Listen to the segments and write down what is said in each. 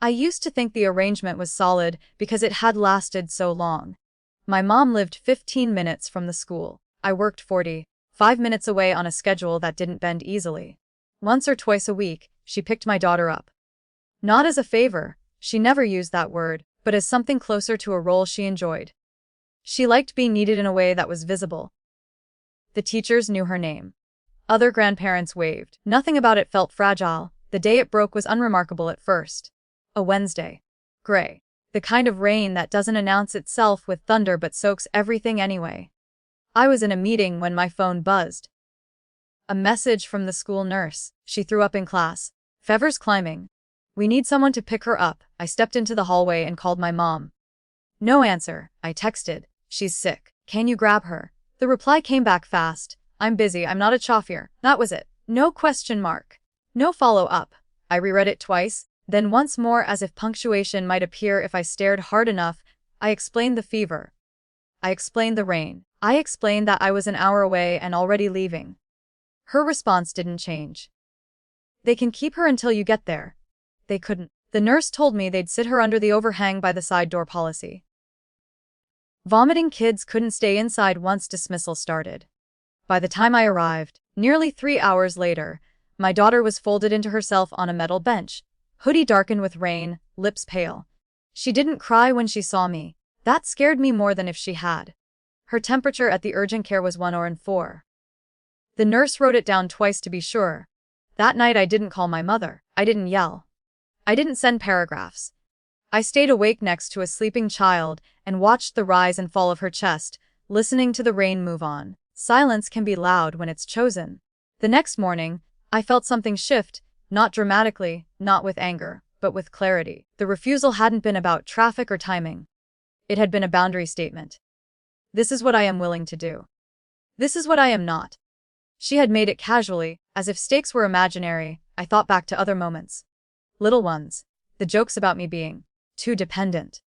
I used to think the arrangement was solid because it had lasted so long. My mom lived 15 minutes from the school. I worked 45 minutes away on a schedule that didn't bend easily. Once or twice a week, she picked my daughter up. Not as a favor, she never used that word, but as something closer to a role she enjoyed. She liked being needed in a way that was visible. The teachers knew her name. Other grandparents waved. Nothing about it felt fragile. The day it broke was unremarkable at first. A Wednesday. Gray. The kind of rain that doesn't announce itself with thunder but soaks everything anyway. I was in a meeting when my phone buzzed. A message from the school nurse. She threw up in class. Fever's climbing. We need someone to pick her up. I stepped into the hallway and called my mom. No answer. I texted. She's sick. Can you grab her? The reply came back fast. I'm busy. I'm not a chauffeur. That was it. No question mark. No follow-up. I reread it twice, then once more as if punctuation might appear if I stared hard enough. I explained the fever. I explained the rain. I explained that I was an hour away and already leaving. Her response didn't change. They can keep her until you get there. They couldn't. The nurse told me they'd sit her under the overhang by the side door policy. Vomiting kids couldn't stay inside once dismissal started. By the time I arrived, nearly 3 hours later, my daughter was folded into herself on a metal bench, hoodie darkened with rain, lips pale. She didn't cry when she saw me. That scared me more than if she had. Her temperature at the urgent care was 104. The nurse wrote it down twice to be sure. That night I didn't call my mother. I didn't yell. I didn't send paragraphs. I stayed awake next to a sleeping child and watched the rise and fall of her chest, listening to the rain move on. Silence can be loud when it's chosen. The next morning, I felt something shift, not dramatically, not with anger, but with clarity. The refusal hadn't been about traffic or timing. It had been a boundary statement. This is what I am willing to do. This is what I am not. She had made it casually, as if stakes were imaginary. I thought back to other moments. Little ones. The jokes about me being too dependent.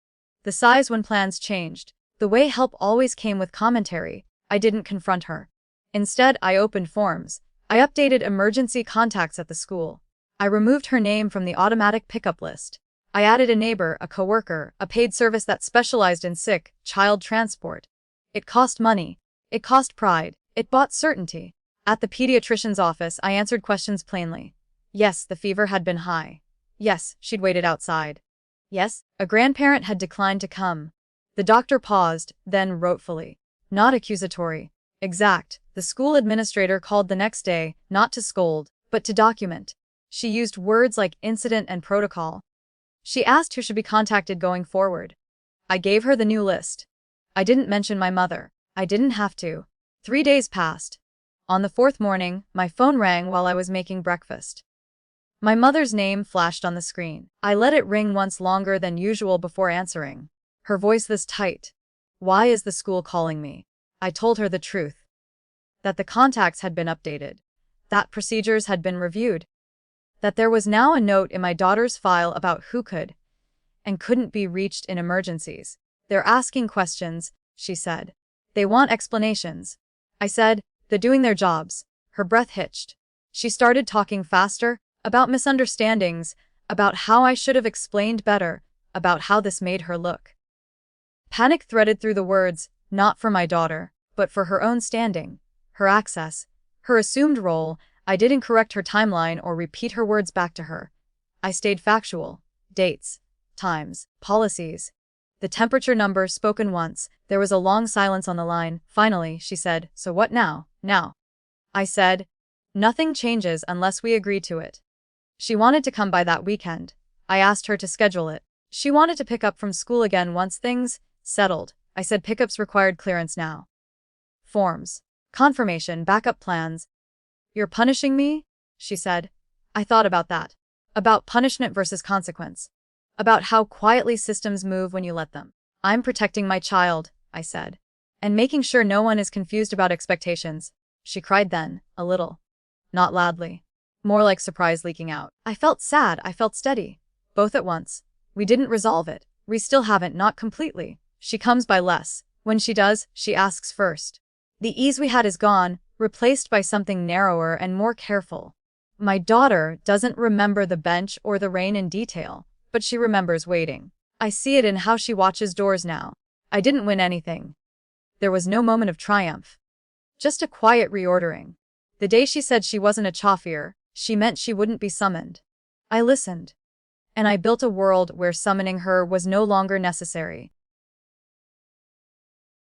The sighs when plans changed. The way help always came with commentary. I didn't confront her. Instead, I opened forms. I updated emergency contacts at the school. I removed her name from the automatic pickup list. I added a neighbor, a coworker, a paid service that specialized in sick child transport. It cost money. It cost pride. It bought certainty. At the pediatrician's office, I answered questions plainly. Yes, the fever had been high. Yes, she'd waited outside. Yes, a grandparent had declined to come. The doctor paused, then wrote fully. Not accusatory. Exact. The school administrator called the next day, not to scold, but to document. She used words like incident and protocol. She asked who should be contacted going forward. I gave her the new list. I didn't mention my mother. I didn't have to. 3 days passed. On the 4th morning, my phone rang while I was making breakfast. My mother's name flashed on the screen. I let it ring once longer than usual before answering. Her voice was tight. Why is the school calling me? I told her the truth. That the contacts had been updated. That procedures had been reviewed. That there was now a note in my daughter's file about who could and couldn't be reached in emergencies. They're asking questions, she said. They want explanations. I said, they're doing their jobs. Her breath hitched. She started talking faster, about misunderstandings, about how I should have explained better, about how this made her look. Panic threaded through the words, not for my daughter, but for her own standing, her access, her assumed role. I didn't correct her timeline or repeat her words back to her. I stayed factual. Dates, times, policies. The temperature number spoken once. There was a long silence on the line. Finally, she said, so what now? Now. I said, nothing changes unless we agree to it. She wanted to come by that weekend. I asked her to schedule it. She wanted to pick up from school again once things settled. I said pickups required clearance now. Forms. Confirmation, backup plans. You're punishing me? She said. I thought about that. About punishment versus consequence. About how quietly systems move when you let them. I'm protecting my child, I said. And making sure no one is confused about expectations. She cried then, a little. Not loudly. More like surprise leaking out. I felt sad, I felt steady. Both at once. We didn't resolve it. We still haven't, not completely. She comes by less. When she does, she asks first. The ease we had is gone, replaced by something narrower and more careful. My daughter doesn't remember the bench or the rain in detail, but she remembers waiting. I see it in how she watches doors now. I didn't win anything. There was no moment of triumph. Just a quiet reordering. The day she said she wasn't a chauffeur, she meant she wouldn't be summoned. I listened. And I built a world where summoning her was no longer necessary.